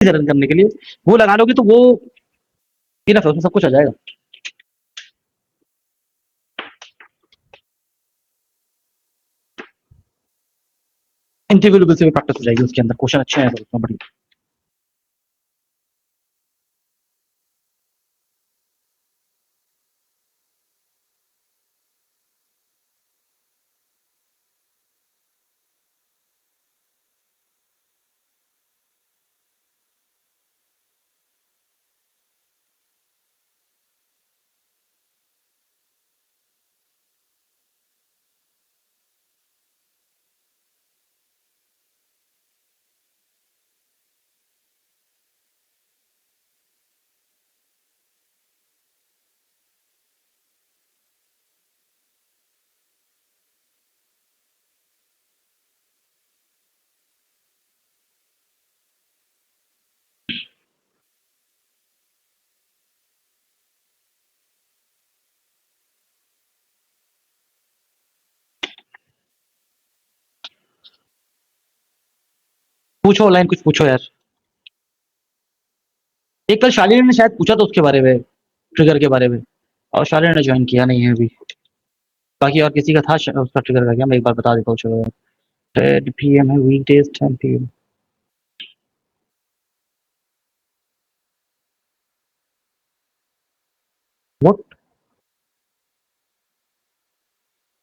Run करने के लिए वो लगा लोगे तो वो इनफ है, उसमें सब कुछ आ जाएगा। इंटरव्यू से भी प्रैक्टिस हो जाएगी उसके अंदर, क्वेश्चन अच्छे हैं तो उसमें बढ़िया। पूछो ऑनलाइन, कुछ पूछो यार। एक कल शालिनी ने शायद पूछा था उसके बारे में, ट्रिगर के बारे में, और शालिनी ने ज्वाइन किया नहीं है अभी। बाकी और किसी का था उसका ट्रिगर का क्या, मैं एक बार बता देता हूँ चलो। 10 PM है वीकडेज, 10 PM। व्हाट?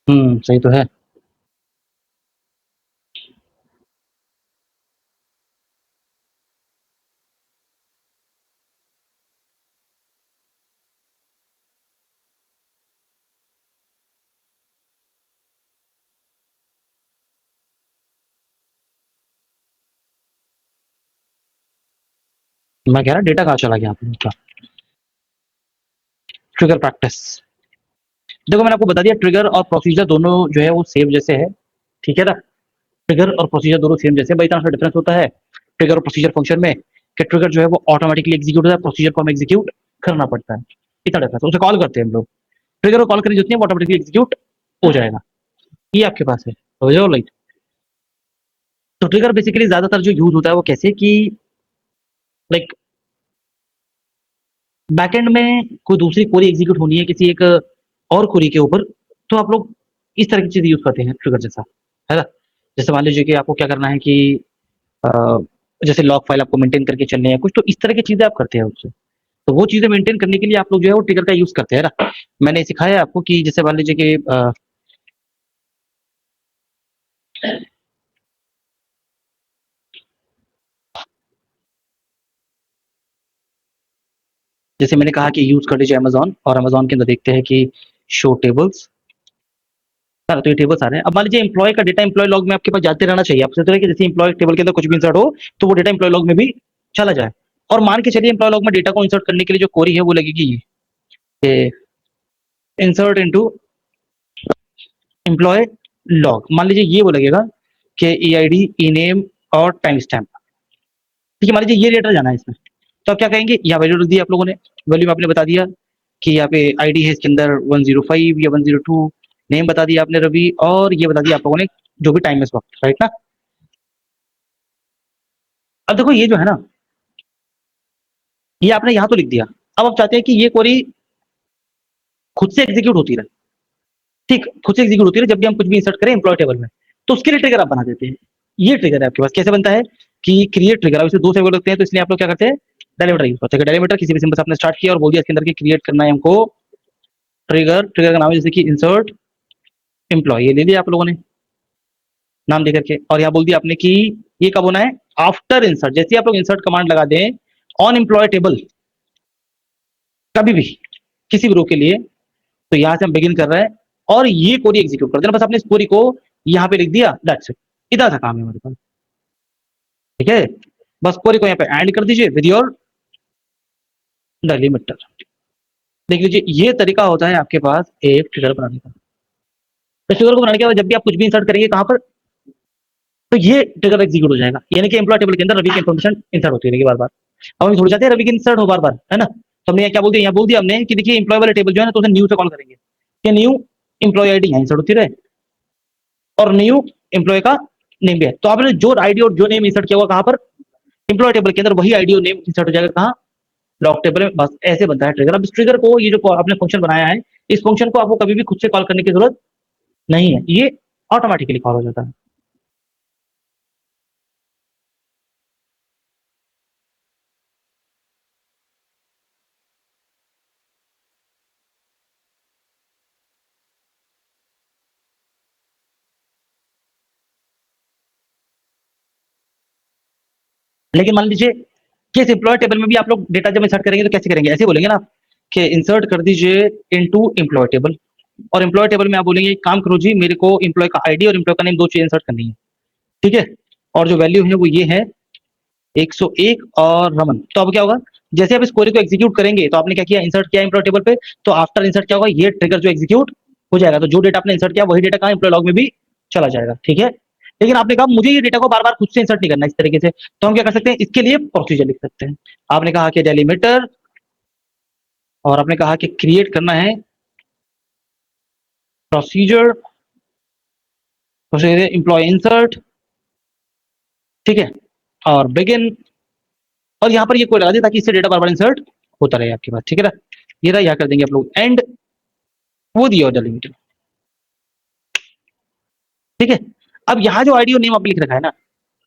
सही तो है। मैं कह रहा डेटा कहाँ चला गया आप लोगों का। Trigger practice. देखो मैंने आपको बता दिया, ट्रिगर और प्रोसीजर दोनों जो है वो सेम जैसे है, ठीक है ना। ट्रिगर और प्रोसीजर दोनों सेम जैसे, भाई इतना सा डिफरेंस होता है ट्रिगर और प्रोसीजर फंक्शन में, कि ट्रिगर जो है वो ऑटोमेटिकली एग्जीक्यूट होता है, प्रोसीजर को हमें एग्जीक्यूट करना पड़ता है। इतना डिफरेंस, उसे कॉल करते हैं हम लोग। ट्रिगर को कॉल करें जितनी वो ऑटोमेटिकली एग्जीक्यूट हो जाएगा। ये आपके पास है, समझ रहे हो लाइक। तो ट्रिगर बेसिकली ज्यादातर जो यूज होता है वो कैसे कि लाइक बैकएंड में कोई दूसरी क्वेरी एग्जीक्यूट होनी है किसी एक और क्वेरी के ऊपर, तो आप लोग इस तरह की चीज यूज करते हैं ट्रिगर जैसा, है ना। जैसे मान लीजिए कि आपको क्या करना है कि अ, जैसे लॉग फाइल आपको मेंटेन करके चलने हैं कुछ, तो इस तरह की चीजें आप करते हैं उससे। तो वो चीजें मेंटेन करने के लिए आप लोग जो है वो ट्रिगर का यूज करते हैं ना। मैंने सिखाया है आपको कि जैसे मान लीजिए कि जैसे मैंने कहा कि यूज कर लीजिए अमेजोन, और अमेजोन के अंदर देखते हैं कि शो टेबल्स। हाँ, तो ये टेबल्स आ रहे हैं। अब मान लीजिए एम्प्लॉय का डेटा एम्प्लॉय लॉग में आपके पास जाते रहना चाहिए। आप सोच रहे हैं कि जैसे एम्प्लॉय टेबल के अंदर कुछ भी इंसर्ट हो तो वो डेटा एम्प्लॉय लॉग में भी चला जाए। और मान के चलिए एम्प्लॉय लॉग में डेटा को इंसर्ट करने के लिए जो क्वेरी है वो लगेगी ये, इंसर्ट इनटू एम्प्लॉय लॉग। मान लीजिए ये वो लगेगा कि EID, ई नेम और टाइम स्टैम्प। ठीक है, मान लीजिए ये डेटा जाना है इसमें। तो आप क्या कहेंगे, यहाँ वैल्यू रख दी आप लोगों ने, वैल्यू में आपने बता दिया कि यहाँ पे आईडी है इसके अंदर 105 या 102, नेम बता दिया आपने रवि, और ये बता दिया आप लोगों ने जो भी टाइम है इस वक्त, राइट ना। अब देखो ये जो है ना, ये आपने यहाँ तो लिख दिया। अब आप चाहते हैं कि ये क्वेरी खुद से एग्जीक्यूट होती रहे। ठीक, खुद से एग्जीक्यूट होती रहे जब भी हम कुछ भी इंसर्ट करें एम्प्लॉय टेबल में। तो उसके लिए ट्रिगर आप बना देते हैं। ये ट्रिगर है आपके पास, कैसे बनता है कि क्रिएट ट्रिगर। अब इसे दो से लगते हैं, तो इसलिए आप लोग क्या करते हैं, डेलीमीटर यूज करते हैं। डेलीमीटर किसी भी सिंबल से आपने स्टार्ट किया और बोल दिया इसके अंदर की क्रिएट करना है हमको ट्रिगर। ट्रिगर का नाम है जैसे कि इंसर्ट एम्प्लॉय, ये ले लिया आप लोगों ने नाम दे करके, और यहाँ बोल दिया आपने कि ये कब होना है, आफ्टर इंसर्ट। जैसे ही आप लोग इंसर्ट कमांड लगा दें ऑन एम्प्लॉय टेबल, कभी भी किसी भी रो के लिए, तो यहाँ से हम बिगिन कर रहे हैं और ये कोरी एग्जीक्यूट कर देना। बस आपने इस कोरी को यहाँ पे लिख दिया, दैट्स इट। इतना सा काम है हमारे पास, ठीक है। बस कोरी को यहाँ पे एंड कर दीजिए विद योर डेलीमीटर। देख लीजिए, ये तरीका होता है आपके पास एक ट्रिगर बनाने का। तो ट्रिगर को बनाने के बाद जब भी आप कुछ भी इंसर्ट करेंगे कहां पर, तो ये ट्रिगर एग्जीक्यूट हो जाएगा। यानी कि एम्प्लॉय टेबल के अंदर रवि की इंफॉर्मेशन इंसर्ट होती रहेगी बार बार। अब हम थोड़ी चाहते हैं रवि की इंसर्ट हो बार बार, है ना। तो हमने क्या बोल दिया, यहाँ बोल दिया हमने कि देखिए एम्प्लॉय वाले टेबल जो है ना, तो उसे न्यू से कॉल करेंगे कि न्यू एम्प्लॉय आईडी यहाँ इंसर्ट होती रहे, और न्यू एम्प्लॉय का नेम भी है। तो आपने जो आईडी और जो नेम इंसर्ट किया हुआ कहां पर, एम्प्लॉय टेबल के अंदर वही आईडी और नेम इंसर्ट हो जाएगा कहाँ, लॉग टेबल में। बस ऐसे बनता है ट्रिगर। अब इस ट्रिगर को, ये जो आपने फंक्शन बनाया है, इस फंक्शन को आपको कभी भी खुद से कॉल करने की जरूरत नहीं है, ये ऑटोमेटिकली कॉल हो जाता है। लेकिन मान लीजिए कि इस एम्प्लॉय टेबल में भी आप लोग डेटा जब इंसर्ट करेंगे तो कैसे करेंगे, ऐसे बोलेंगे ना कि इंसर्ट कर दीजिए इनटू एम्प्लॉय टेबल, और एम्प्लॉय टेबल में आप बोलेंगे एक काम करो जी, मेरे को एम्प्लॉय का आईडी और एम्प्लॉय का नेम दो चीजें इंसर्ट करनी है, ठीक है। और जो वैल्यू है वो ये है 101 और रमन। तो अब क्या होगा, जैसे आप इस क्वेरी को एग्जीक्यूट करेंगे, तो आपने क्या किया, इंसर्ट किया एम्प्लॉय टेबल पे, तो आफ्टर इंसर्ट क्या होगा, ये ट्रिगर जो एग्जीक्यूट हो जाएगा, तो जो डेटा आपने इंसर्ट किया वही डेटा कहाँ, एम्प्लॉय लॉग में भी चला जाएगा, ठीक है। लेकिन आपने कहा मुझे ये डेटा को बार बार खुद से इंसर्ट नहीं करना इस तरीके से, तो हम क्या कर सकते हैं, इसके लिए प्रोसीजर लिख सकते हैं। आपने कहा कि डेलीमीटर, और आपने कहा कि क्रिएट करना है प्रोसीजर, प्रोसीजर एम्प्लॉय इंसर्ट, ठीक है, और बिगिन, और यहाँ पर ये कोड लगा दिया ताकि इससे डेटा बार बार इंसर्ट होता रहे आपके पास, ठीक है ना। ये रहा, यहाँ कर देंगे आप लोग एंड, वो दिया और डेलीमीटर, ठीक है। अब यहाँ जो आईडी और नेम आप लिख रखा है ना,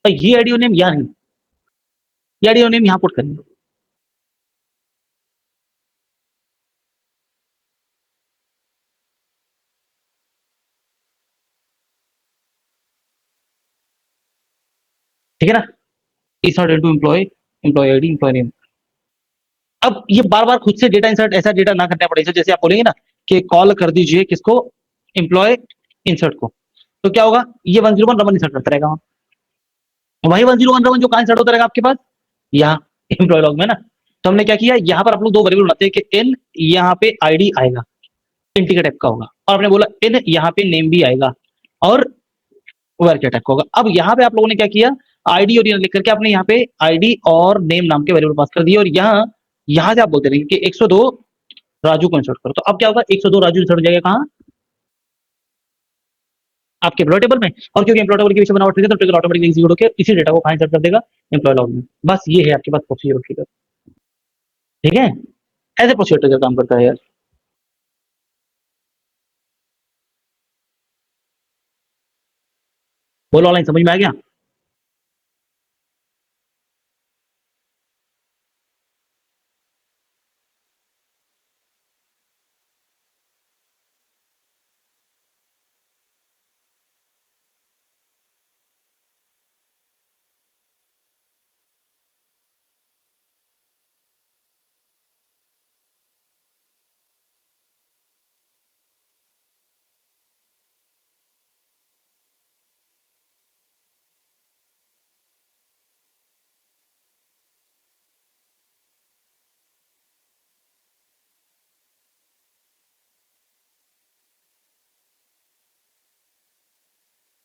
तो ये आईडी और नेम यहाँ नहीं, ये आईडी और नेम यहाँ पुट करेंगे, ठीक है ना। Insert into employ, employ ID, employ name. अब ये बार बार खुद से डेटा इंसर्ट, ऐसा डेटा ना करना पड़े, जैसे आप बोलेंगे ना कि कॉल कर दीजिए किसको, एम्प्लॉय इंसर्ट को, तो क्या होगा, ये 101 रमन इंसर्ट करता रहेगा, वही 101 रमन जो कहाँ इंसर्ट होता रहेगा आपके पास, यहाँ एम्प्लॉय लॉग में ना। तो हमने क्या किया, यहाँ पर आप लोग दो वेरिएबल बनाते हैं कि इन, यहाँ पे आईडी आएगा, इंटी का टाइप का होगा, और आपने बोला इन, यहाँ पे नेम भी आएगा, और वर क्या टाइप का होगा। अब यहाँ पे आप लोगों ने क्या किया, आईडी और लिख करके आपने यहाँ पे आईडी और नेम नाम के वेरिएबल पास कर दिए, और यहाँ यहाँ से आप बोलते रहेंगे कि 102 राजू को इंसर्ट करो, तो अब क्या होगा, 102 राजू इंसर्ट हो जाएगा कहाँ, आपके एम्प्लॉय टेबल में। और क्योंकि एम्प्लॉय टेबल के पीछे बना हुआ ट्रिगर, तो ट्रिगर ऑटोमेटिकली एग्जीक्यूट होकर इसी डेटा को कहाँ इंसर्ट कर देगा, एम्प्लॉय लॉग में। बस ये है आपके पास प्रोसीजर ट्रिगर, ठीक है। ऐसे प्रोसीजर ट्रिगर काम करता है यार। बोलो ऑनलाइन समझ में आ गया।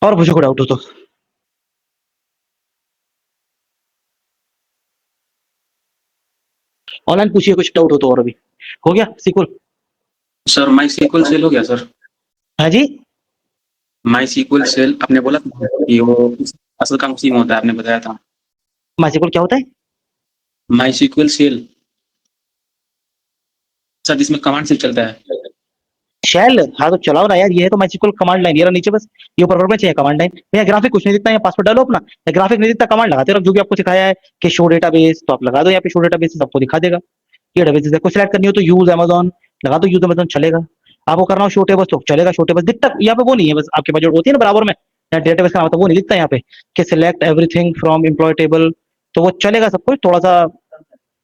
और मुझे को डाउट हो तो ऑनलाइन पूछिए, कुछ डाउट हो तो। और अभी हो गया सीक्वल। सर माई सीक्वल सेल हो गया सर। हाँ जी। माई सीक्वल सेल आपने बोला था कि वो असल काम उसी में होता है, आपने बताया था। माइसिकल क्या होता है? माई सीक्वल सेल सर जिसमें कमांड से चलता है। शेल, हाँ तो चलाओ ना यार, ये है तो माइसिकल कमांड लाइन, ये रहा नीचे बस, ये ऊपर में चाहिए कमांड लाइन। भैया ग्राफिक कुछ नहीं दिखता है, पासवर्ड डालो अपना, या ग्राफिक नहीं दिखता कमांड लगाते रहो, जो भी आपको सिखाया है कि शो डेटाबेस, तो आप लगा दो यहाँ पे शो डेटाबेस, सबको दिखा देगा। ये डेटाबेस है, कुछ सिलेक्ट करनी हो तो यूज अमेजॉन लगा दो, यूज अमेजॉन चलेगा। आपको करना हो शो टेबल्स तो चलेगा, शो टेबल्स दिखता यहाँ पे वो नहीं है, बस आपके पास जो होती है ना बराबर में डेटाबेस का नाम होता है, वो नहीं दिखता यहाँ पे कि select everything from employ table, तो वो चलेगा सब कुछ, थोड़ा सा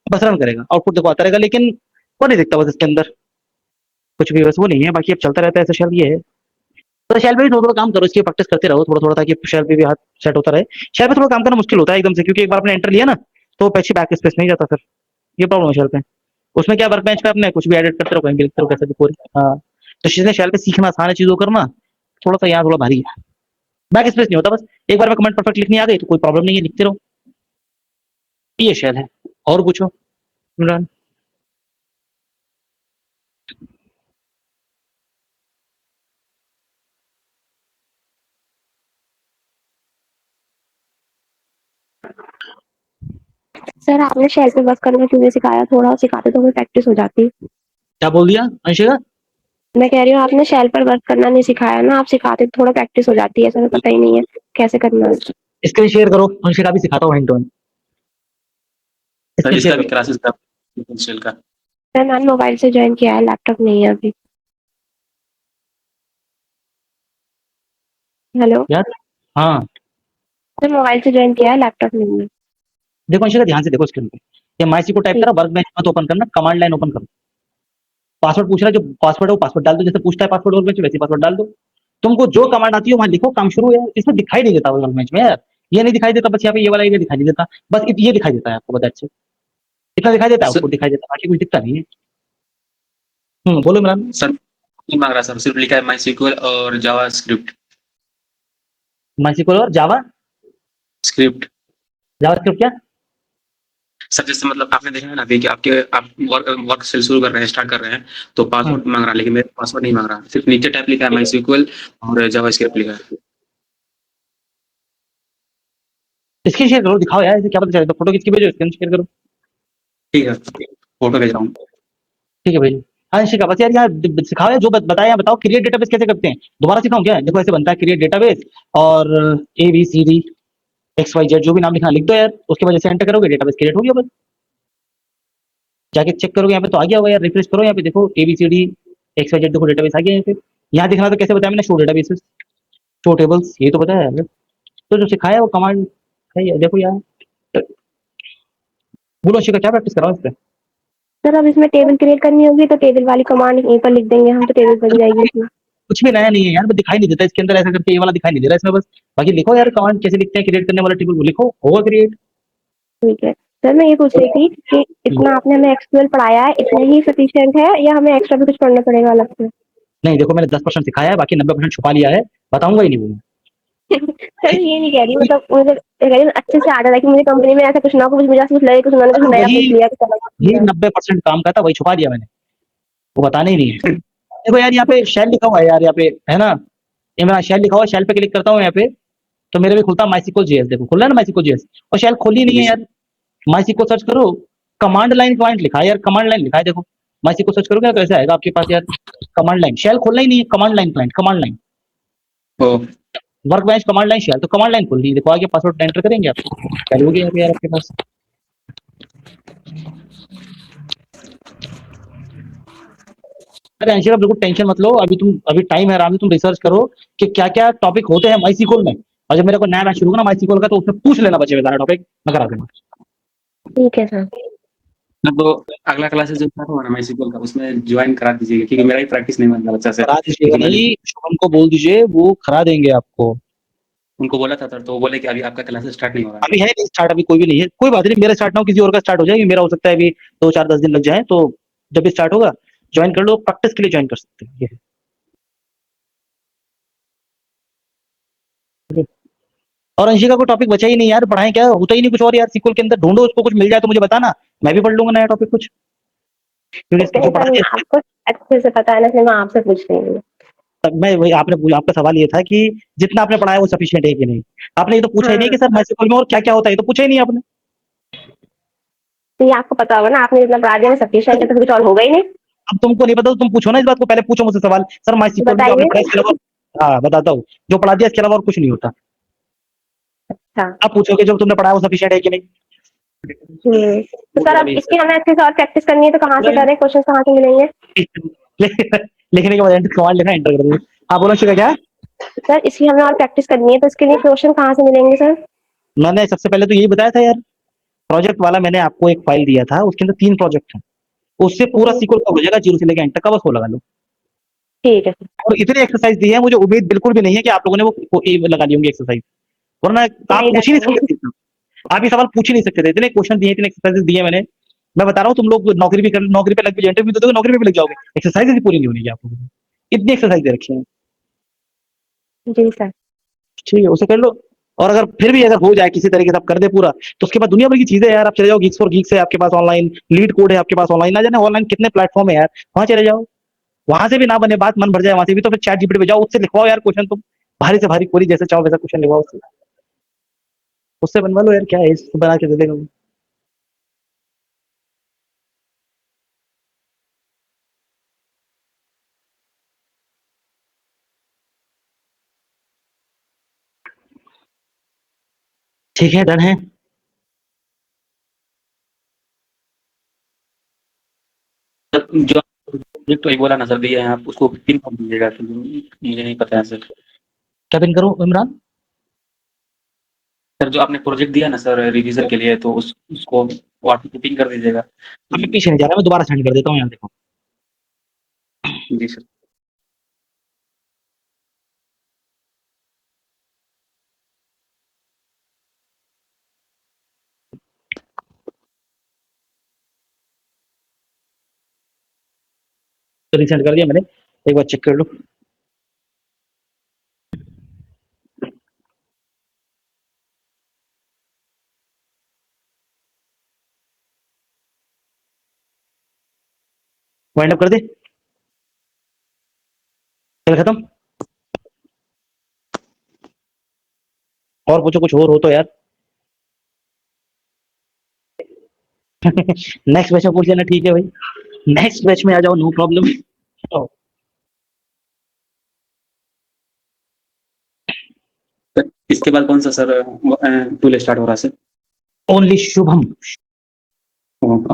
बस रन करेगा, आउटपुट देखो आता रहेगा, लेकिन वो नहीं दिखता बस इसके अंदर कुछ भी, बस वो नहीं है, बाकी अब चलता रहता है ऐसा। शेल ये है, तो शेल पे भी थोड़ा थोड़ा काम करो, इसकी प्रैक्टिस करते रहो थोड़ा थोड़ा, ताकि शेल पे भी हाथ सेट होता रहे। शेल पे थोड़ा काम करना मुश्किल होता है एकदम से, क्योंकि एक बार आपने एंटर लिया ना, तो पीछे बैक स्पेस नहीं जाता फिर, ये प्रॉब्लम है शेल पे। उसमें क्या, वर्क बेंच पे अपने कुछ भी एडिट करते रहो, कहीं भी लिखते रहो, कैसे भी पूरी। हाँ, तो इसलिए शेल पे सीखना आसान है, चीजों को करना थोड़ा सा यहाँ थोड़ा भारी है। बैक स्पेस नहीं होता, बस एक बार में कमेंट परफेक्ट लिखनी आ गई तो कोई प्रॉब्लम नहीं है, लिखते रहो। ये शेल है। और पूछो इमरान। सर आपने शेल पे वर्क करना क्यों नहीं सिखाया? थोड़ा सिखाते तो कोई प्रैक्टिस हो जाती। क्या बोल दिया अंशिका? मैं कह रही हूँ आपने शेल पर वर्क करना नहीं सिखाया ना, आप सिखाते तो थोड़ा प्रैक्टिस हो जाती है। ऐसा तो पता ही नहीं है कैसे करना है। स्क्रीन शेयर करो, अंशिका भी सिखाता हूँ hand to hand. Sir screen share इसका भी करो। क्लासेस का सेल का। सर मैंने मोबाइल से ज्वाइन किया है, लैपटॉप नहीं है अभी। हेलो। यार हाँ, सर मोबाइल से ज्वाइन किया है, लैपटॉप नहीं है। देखो अंशिका ध्यान से देखो स्क्रीन पे। ये माइसी को टाइप ठीक। करा, वर्क बेंच मत ओपन करना, कमांड लाइन ओपन करो। पासवर्ड पूछ रहा है, जो पासवर्ड है वो पासवर्ड डाल दो, जैसे पूछता है पासवर्ड वर्क बेंच वैसे पासवर्ड डाल दो। तुमको जो कमांड आती है वहां लिखो, काम शुरू है। इसमें दिखाई नहीं देता वर्क बेंच में यार, ये नहीं दिखाई देता, बस यहाँ पे ये वाला एरिया दिखाई नहीं देता, बस ये दिखाई देता है आपको, बता अच्छे। इतना दिखाई देता है, सर आउटपुट दिखाई देता है, बाकी कुछ दिखता नहीं है। बोलो इमरान। सर नहीं मांग रहा सर, सिर्फ लिखा है माई सीक्वल और जावा स्क्रिप्ट। माइसिकल और जावा, स्क्रिप्ट जावा स्क्रिप्ट क्या? सर जैसे मतलब आपने देखा है ना अभी कि आप वर्क सेल शुरू कर रहे हैं, स्टार्ट कर रहे हैं, तो हम्म, पासवर्ड मांग रहा है, लेकिन मेरे पासवर्ड नहीं मांग रहा, सिर्फ नीचे टाइप लिखा है माई सीक्वल और जावा स्क्रिप्ट लिखा है। स्क्रीन शेयर करो, दिखाओ यार, इसे क्या पता चले, तो फोटो खींच के भेजो, स्क्रीन शेयर करो। ठीक है, फोटो भेज रहा हूँ। ठीक है भाई। हाँ शिखा, बस यार यहाँ सिखाओ यार, जो बताया यहाँ बताओ। क्रिएट डेटाबेस कैसे करते हैं, दोबारा सिखाऊं क्या? देखो ऐसे बनता है क्रिएट डेटाबेस, और ABCD XYZ जो भी नाम लिखना लिख दो यार, उसके बाद जैसे एंटर करोगे डेटाबेस क्रिएट हो गया बस। जाके चेक करोगे यहाँ पे तो आ गया होगा यार, रिफ्रेश करो यहाँ पे देखो ABCD XYZ, देखो डेटाबेस आ गया यहाँ पे। यहाँ दिखना तो कैसे बताया मैंने, शो डेटाबेसेस, शो टेबल्स, ये तो बताया यार। तो जो सिखाया है वो कमांड है ये, देखो यार। बोलो शिखा, क्या प्रैक्टिस कराओ इस पे? सर अब इसमें टेबल क्रिएट करनी होगी तो टेबल वाली कमांड यहीं पर लिख देंगे हम, तो टेबल बन जाएगी इसमें। कुछ भी नया नहीं है यार, बस दिखाई नहीं देता इसके अंदर, ऐसा करके ये वाला दिखाई नहीं दे रहा इसमें बस। बाकी लिखो यार कमांड कैसे लिखते हैं, क्रिएट करने वाला टेबल वो लिखो, होगा क्रिएट। ठीक है। सर मैं ये पूछ रही थी कि इतना आपने हमें एक्सक्यूएल पढ़ाया है, इतना ही सफिशिएंट है या हमें एक्स्ट्रा भी कुछ पढ़ना पड़ेगा अलग से? नहीं देखो, मैंने 10% सिखाया है, बाकी 90% छुपा लिया है, बताऊंगा ही नहीं वो मैं। सर ये नहीं कह रही, मतलब मुझे कह रही हूँ अच्छे से आ रहा है कि मुझे कंपनी में ऐसा कुछ ना हो, कुछ मुझे कुछ लगे, कुछ उन्होंने कुछ हाँ, नया वही पूछ लिया, कुछ अलग पूछ यही लिया। 90% काम का था, वही छुपा दिया मैंने, वो बताना ही नहीं है। देखो यार यहाँ पे शेल लिखा हुआ है यार, यहाँ पे है ना, ये मेरा शेल लिखा हुआ है, शेल पे क्लिक करता हूँ यहाँ पे, तो मेरे भी खुलता है माइसिकल जेएस, देखो खुल रहा है ना माइसिकल जेएस, और शेल खोली नहीं जी है सर। यार। माइसिकल सर्च करो, कमांड लाइन क्लाइंट लिखा है यार, कमांड लाइन लिखा है देखो। माइसिकल सर्च करोगे ना तो ऐसा आएगा आपके पास यार, कमांड लाइन, शेल खोलना ही नहीं है, command line client, command line, ओ work bench command line shell, तो कमांड लाइन खोल ली, देखो आगे पासवर्ड एंटर करेंगे आप, चालू हो गया यार आपके पास। अरे अंशिका बिल्कुल टेंशन मत लो, अभी तुम, अभी टाइम है, आराम से तुम रिसर्च करो कि क्या क्या टॉपिक होते हैं माइसिकल में, और जब मेरे को नया मैच शुरू होगा ना माइसिकल का, तो उसमें पूछ लेना बचे हुए सारा टॉपिक, मैं करा दूंगा। ठीक है सर। ना तो अगला क्लासेस जो स्टार्ट होगा ना माई सीक्वल का, उसमें ज्वाइन करा दीजिएगा, क्योंकि मेरा ही प्रैक्टिस नहीं बन रहा अच्छा से, करा दीजिएगा, क्योंकि मैं नहीं शुभम को बोल दीजिए, वो करा देंगे आपको। उनको बोला था सर, तो वो बोले कि अभी आपका क्लासेस स्टार्ट नहीं हो रहा है। अभी है नहीं स्टार्ट, अभी कोई भी नहीं है, कोई बात नहीं, मेरा स्टार्ट ना हो किसी और का स्टार्ट हो जाएगी, मेरा हो सकता है अभी 2 4 10 दिन लग जाए, तो जब भी स्टार्ट होगा ज्वाइन कर लो, प्रैक्टिस के लिए ज्वाइन कर सकते हैं, ये है। ठीक है। और अंशिका को टॉपिक बचा ही नहीं यार, पढ़ाएं क्या, होता ही नहीं कुछ और यार सीक्वल के अंदर, ढूंढो उसको, कुछ मिल जाए तो मुझे बताना, मैं भी पढ़ लूंगा नया टॉपिक कुछ, क्योंकि जो पढ़ा सर दिया। आपको अच्छे से पता है ना, इसलिए मैं आपसे पूछ रही हूँ। तब मैं वही, आपने आपका सवाल ये था कि जितना आपने पढ़ाया वो सफिशिएंट है कि नहीं, आपने ये तो पूछा ही नहीं हाँ, कि सर माइसिकल में और क्या क्या होता है, ये तो पूछा ही नहीं आपने। तो ये आपको पता होगा ना, आपने जितना पढ़ा दिया में सफिशिएंट है तो कुछ और होगा ही नहीं। अब तुमको नहीं पता तो तुम पूछो ना इस बात को, पहले पूछो मुझसे सवाल, सर माइसिकल में जो आपने पढ़ाया बताइए। इसके अलावा, हाँ बताता हूँ, जो पढ़ा दिया इसके अलावा और कुछ नहीं होता। अच्छा। आप पूछोगे जो तुमने पढ़ा वो सफिशिएंट है कि नहीं। तो सर अब इसकी हमें अच्छे से और प्रैक्टिस करनी है तो कहाँ से करें, क्वेश्चन कहाँ से मिलेंगे? लिखने के बाद एंटर कमांड लिखना, एंटर कर दो। हाँ बोलो शिखा, क्या? सर इसकी हमें और प्रैक्टिस करनी है तो इसके लिए क्वेश्चन कहाँ से मिलेंगे सर? मैंने सबसे पहले तो यही बताया था यार, प्रोजेक्ट वाला मैंने आपको एक फाइल दिया था, उसके अंदर 3 प्रोजेक्ट हैं, उससे पूरा जी, सीक्वल कवर हो जाएगा, जीरो से लेकर एंड तक का, बस वो लगा लो। ठीक है सर। और इतनी एक्सरसाइज दी है, मुझे उम्मीद बिल्कुल भी नहीं है कि आप लोगों ने वो लगा ली होंगी एक्सरसाइज, वरना आप नहीं पूछ ही नहीं लगाएंगे। सकते थे, आप ये सवाल पूछ ही नहीं सकते थे, इतने क्वेश्चन दिए, इतने एक्सरसाइजेस दिए मैंने। मैं बता रहा हूँ, तुम लोग नौकरी भी कर, नौकरी पे लग भी, इंटरव्यू दोगे नौकरी पे भी लग जाओगे, एक्सरसाइजेस ही पूरी नहीं होनी है आप लोगों को, इतनी एक्सरसाइज दे रखी है। जी सर। ठीक है, उसे कर लो। और अगर फिर भी अगर हो जाए किसी तरीके से आप कर दे पूरा, तो उसके बाद दुनिया भर की चीजें हैं यार, आप चले जाओ गीक्स फॉर गीक्स है आपके पास ऑनलाइन, लीड कोड है आपके पास ऑनलाइन, ना जाने ऑनलाइन कितने प्लेटफॉर्म है यार, वहां चले जाओ। वहां से भी ना बने बात, मन भर जाए वहां से भी, तो फिर चैट जीपीटी पे जाओ, उससे लिखवाओ यार क्वेश्चन, तुम भारी से भारी कोई जैसे चाहो वैसा क्वेश्चन लिखवाओ उससे, उससे बनवा लो यार, क्या है, बना के दे देगा वो। ठीक है, डन है। जो प्रोजेक्ट वही बोला ना सर, दिया है आप उसको पिन कर दीजिएगा, तो मुझे नहीं पता है सर। क्या पिन करूं इमरान? सर जो आपने प्रोजेक्ट दिया ना सर रिवीजन के लिए, तो उसको व्हाट्सएप पे पिन कर दीजिएगा। अब मैं पीछे नहीं जा रहा, मैं दोबारा सेंड कर देता हूँ, यहाँ देखो। जी सर। रीसेंड कर दिया मैंने, एक बार चेक कर लो। वाइंड अप कर दे, खेल खत्म। और पूछो, कुछ और हो तो यार। नेक्स्ट बैच में पूछ लेना, ठीक है भाई, नेक्स्ट बैच में आ जाओ, नो प्रॉब्लम। सर इसके बाद कौन सा सर टूल स्टार्ट हो रहा है सर? ओनली शुभम। ओह,